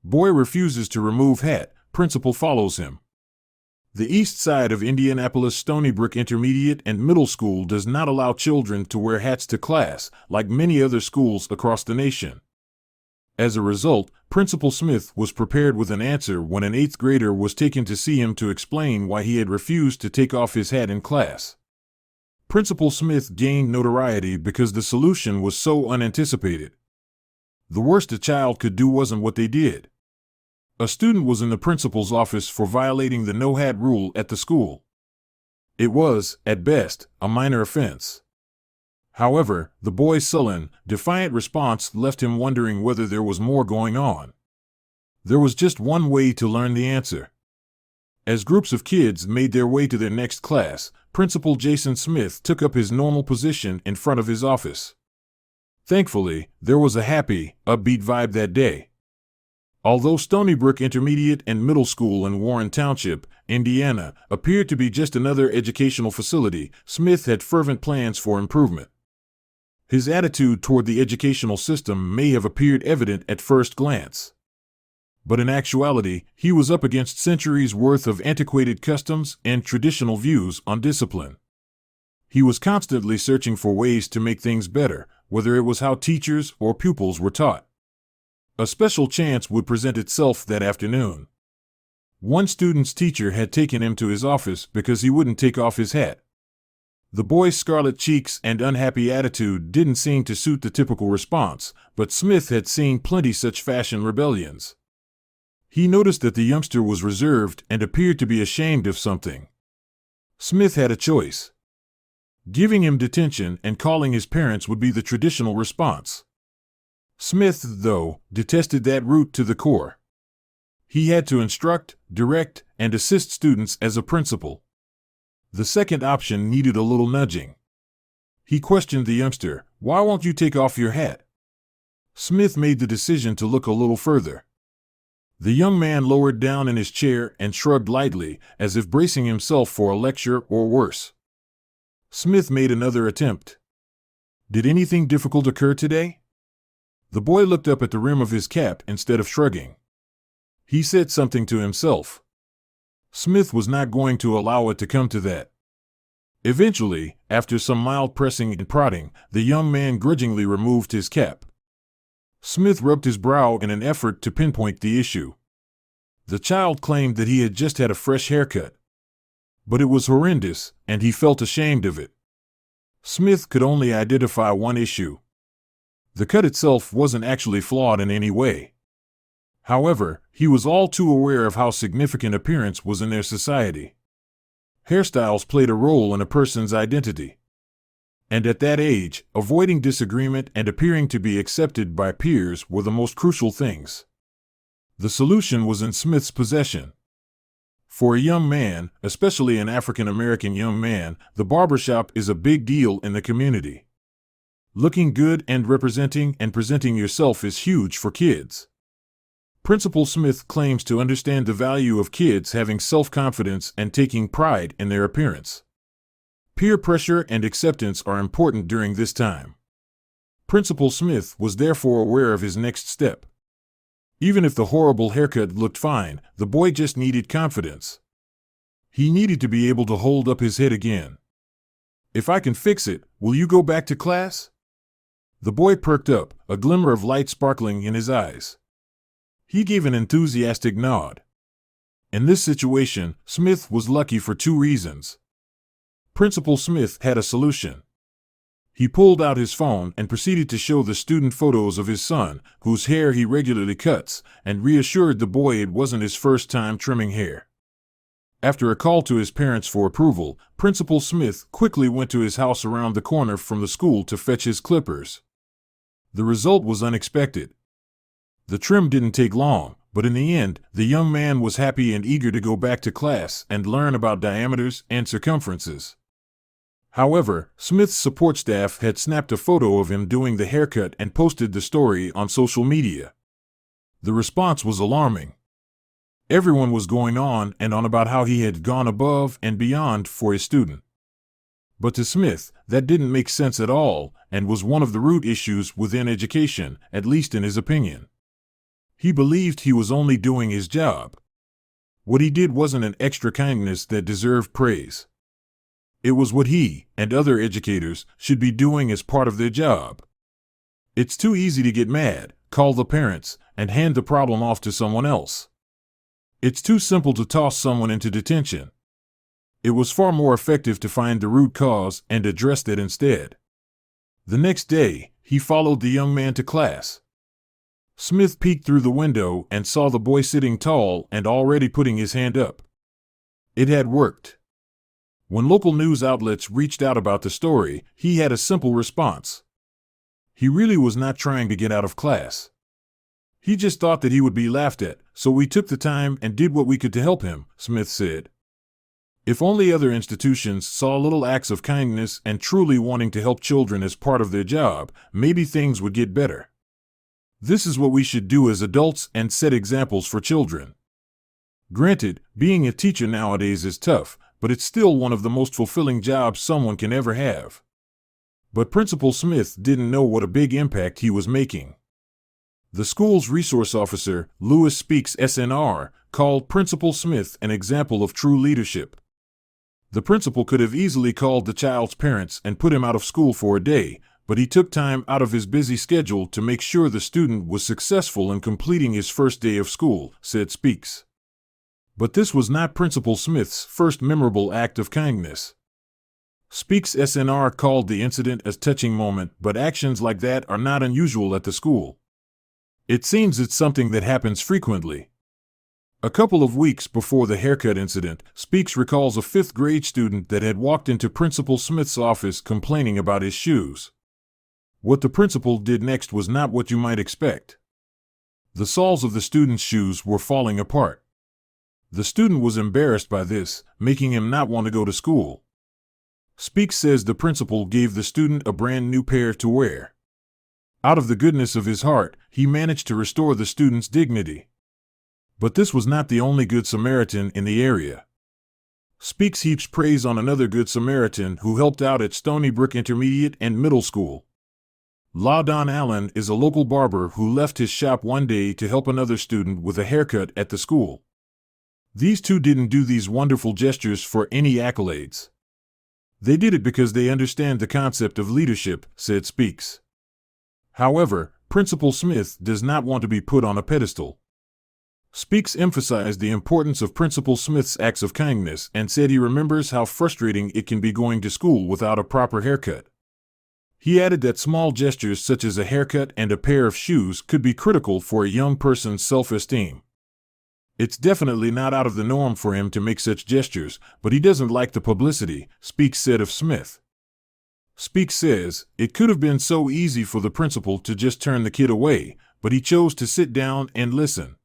Boy refuses to remove hat, principal follows him. The east side of Indianapolis Stonybrook Intermediate and Middle School does not allow children to wear hats to class, like many other schools across the nation. As a result, Principal Smith was prepared with an answer when an 8th grader was taken to see him to explain why he had refused to take off his hat in class. Principal Smith gained notoriety because the solution was so unanticipated. The worst a child could do wasn't what they did. A student was in the principal's office for violating the no-hat rule at the school. It was, at best, a minor offense. However, the boy's sullen, defiant response left him wondering whether there was more going on. There was just one way to learn the answer. As groups of kids made their way to their next class, Principal Jason Smith took up his normal position in front of his office. Thankfully, there was a happy, upbeat vibe that day. Although Stonybrook Intermediate and Middle School in Warren Township, Indiana, appeared to be just another educational facility, Smith had fervent plans for improvement. His attitude toward the educational system may have appeared evident at first glance. But in actuality, he was up against centuries' worth of antiquated customs and traditional views on discipline. He was constantly searching for ways to make things better, whether it was how teachers or pupils were taught. A special chance would present itself that afternoon. One student's teacher had taken him to his office because he wouldn't take off his hat. The boy's scarlet cheeks and unhappy attitude didn't seem to suit the typical response, but Smith had seen plenty such fashion rebellions. He noticed that the youngster was reserved and appeared to be ashamed of something. Smith had a choice. Giving him detention and calling his parents would be the traditional response. Smith, though, detested that route to the core. He had to instruct, direct, and assist students as a principal. The second option needed a little nudging. He questioned the youngster, "Why won't you take off your hat?" Smith made the decision to look a little further. The young man lowered down in his chair and shrugged lightly, as if bracing himself for a lecture or worse. Smith made another attempt. "Did anything difficult occur today?" The boy looked up at the rim of his cap instead of shrugging. He said something to himself. Smith was not going to allow it to come to that. Eventually, after some mild pressing and prodding, the young man grudgingly removed his cap. Smith rubbed his brow in an effort to pinpoint the issue. The child claimed that he had just had a fresh haircut. But it was horrendous, and he felt ashamed of it. Smith could only identify one issue. The cut itself wasn't actually flawed in any way. However, he was all too aware of how significant appearance was in their society. Hairstyles played a role in a person's identity. And at that age, avoiding disagreement and appearing to be accepted by peers were the most crucial things. The solution was in Smith's possession. For a young man, especially an African American young man, the barbershop is a big deal in the community. Looking good and presenting yourself is huge for kids. Principal Smith claims to understand the value of kids having self-confidence and taking pride in their appearance. Peer pressure and acceptance are important during this time. Principal Smith was therefore aware of his next step. Even if the horrible haircut looked fine, the boy just needed confidence. He needed to be able to hold up his head again. "If I can fix it, will you go back to class?" The boy perked up, a glimmer of light sparkling in his eyes. He gave an enthusiastic nod. In this situation, Smith was lucky for two reasons. Principal Smith had a solution. He pulled out his phone and proceeded to show the student photos of his son, whose hair he regularly cuts, and reassured the boy it wasn't his first time trimming hair. After a call to his parents for approval, Principal Smith quickly went to his house around the corner from the school to fetch his clippers. The result was unexpected. The trim didn't take long, but in the end, the young man was happy and eager to go back to class and learn about diameters and circumferences. However, Smith's support staff had snapped a photo of him doing the haircut and posted the story on social media. The response was alarming. Everyone was going on and on about how he had gone above and beyond for his student. But to Smith, that didn't make sense at all and was one of the root issues within education, at least in his opinion. He believed he was only doing his job. What he did wasn't an extra kindness that deserved praise. It was what he, and other educators, should be doing as part of their job. It's too easy to get mad, call the parents, and hand the problem off to someone else. It's too simple to toss someone into detention. It was far more effective to find the root cause and address that instead. The next day, he followed the young man to class. Smith peeked through the window and saw the boy sitting tall and already putting his hand up. It had worked. When local news outlets reached out about the story, he had a simple response. He really was not trying to get out of class. He just thought that he would be laughed at, so we took the time and did what we could to help him, Smith said. If only other institutions saw little acts of kindness and truly wanting to help children as part of their job, maybe things would get better. This is what we should do as adults and set examples for children. Granted, being a teacher nowadays is tough, but it's still one of the most fulfilling jobs someone can ever have. But Principal Smith didn't know what a big impact he was making. The school's resource officer, Lewis Speaks SNR, called Principal Smith an example of true leadership. The principal could have easily called the child's parents and put him out of school for a day, but he took time out of his busy schedule to make sure the student was successful in completing his first day of school, said Speaks. But this was not Principal Smith's first memorable act of kindness. Speaks SNR called the incident a touching moment, but actions like that are not unusual at the school. It seems it's something that happens frequently. A couple of weeks before the haircut incident, Speaks recalls a fifth-grade student that had walked into Principal Smith's office complaining about his shoes. What the principal did next was not what you might expect. The soles of the student's shoes were falling apart. The student was embarrassed by this, making him not want to go to school. Speaks says the principal gave the student a brand new pair to wear. Out of the goodness of his heart, he managed to restore the student's dignity. But this was not the only Good Samaritan in the area. Speaks heaps praise on another Good Samaritan who helped out at Stonybrook Intermediate and Middle School. LaDon Allen is a local barber who left his shop one day to help another student with a haircut at the school. These two didn't do these wonderful gestures for any accolades. They did it because they understand the concept of leadership, said Speaks. However, Principal Smith does not want to be put on a pedestal. Speaks emphasized the importance of Principal Smith's acts of kindness and said he remembers how frustrating it can be going to school without a proper haircut. He added that small gestures such as a haircut and a pair of shoes could be critical for a young person's self-esteem. It's definitely not out of the norm for him to make such gestures, but he doesn't like the publicity, Speaks said of Smith. Speaks says, it could have been so easy for the principal to just turn the kid away, but he chose to sit down and listen.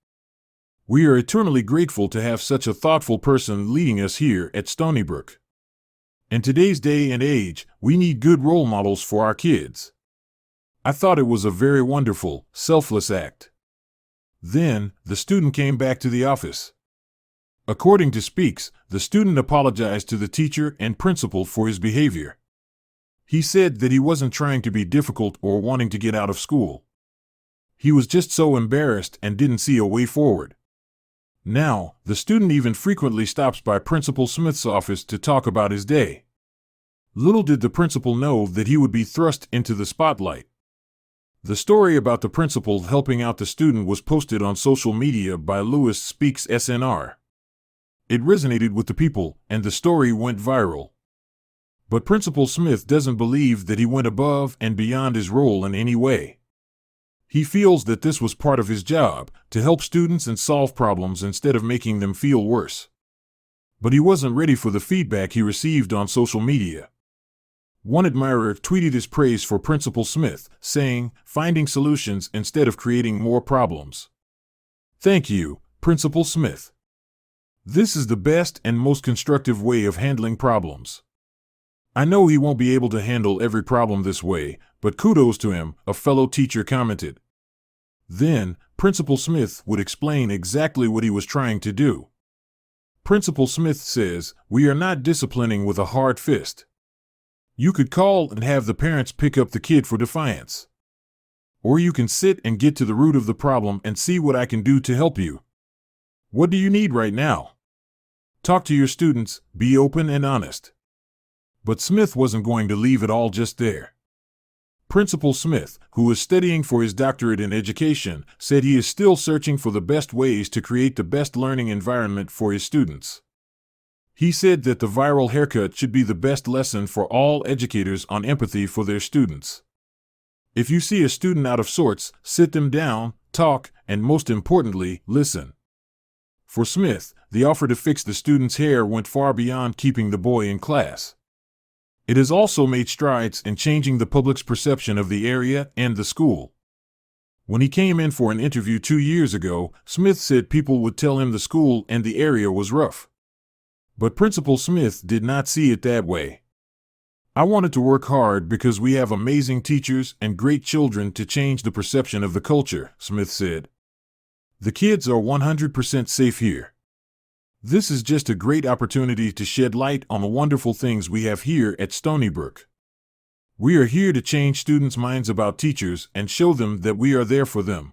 We are eternally grateful to have such a thoughtful person leading us here at Stonybrook. In today's day and age, we need good role models for our kids. I thought it was a very wonderful, selfless act. Then, the student came back to the office. According to Speaks, the student apologized to the teacher and principal for his behavior. He said that he wasn't trying to be difficult or wanting to get out of school. He was just so embarrassed and didn't see a way forward. Now, the student even frequently stops by Principal Smith's office to talk about his day. Little did the principal know that he would be thrust into the spotlight. The story about the principal helping out the student was posted on social media by Lewis Speaks SNR. It resonated with the people, and the story went viral. But Principal Smith doesn't believe that he went above and beyond his role in any way. He feels that this was part of his job, to help students and solve problems instead of making them feel worse. But he wasn't ready for the feedback he received on social media. One admirer tweeted his praise for Principal Smith, saying, "Finding solutions instead of creating more problems. Thank you, Principal Smith. This is the best and most constructive way of handling problems. I know he won't be able to handle every problem this way, but kudos to him," a fellow teacher commented. Then, Principal Smith would explain exactly what he was trying to do. Principal Smith says, "We are not disciplining with a hard fist. You could call and have the parents pick up the kid for defiance. Or you can sit and get to the root of the problem and see what I can do to help you. What do you need right now? Talk to your students, be open and honest. But Smith wasn't going to leave it all just there. Principal Smith, who is studying for his doctorate in education, said he is still searching for the best ways to create the best learning environment for his students. He said that the viral haircut should be the best lesson for all educators on empathy for their students. If you see a student out of sorts, sit them down, talk, and most importantly, listen. For Smith, the offer to fix the student's hair went far beyond keeping the boy in class. It has also made strides in changing the public's perception of the area and the school. When he came in for an interview 2 years ago, Smith said people would tell him the school and the area was rough. But Principal Smith did not see it that way. I wanted to work hard because we have amazing teachers and great children to change the perception of the culture, Smith said. The kids are 100% safe here. This is just a great opportunity to shed light on the wonderful things we have here at Stonybrook. We are here to change students' minds about teachers and show them that we are there for them.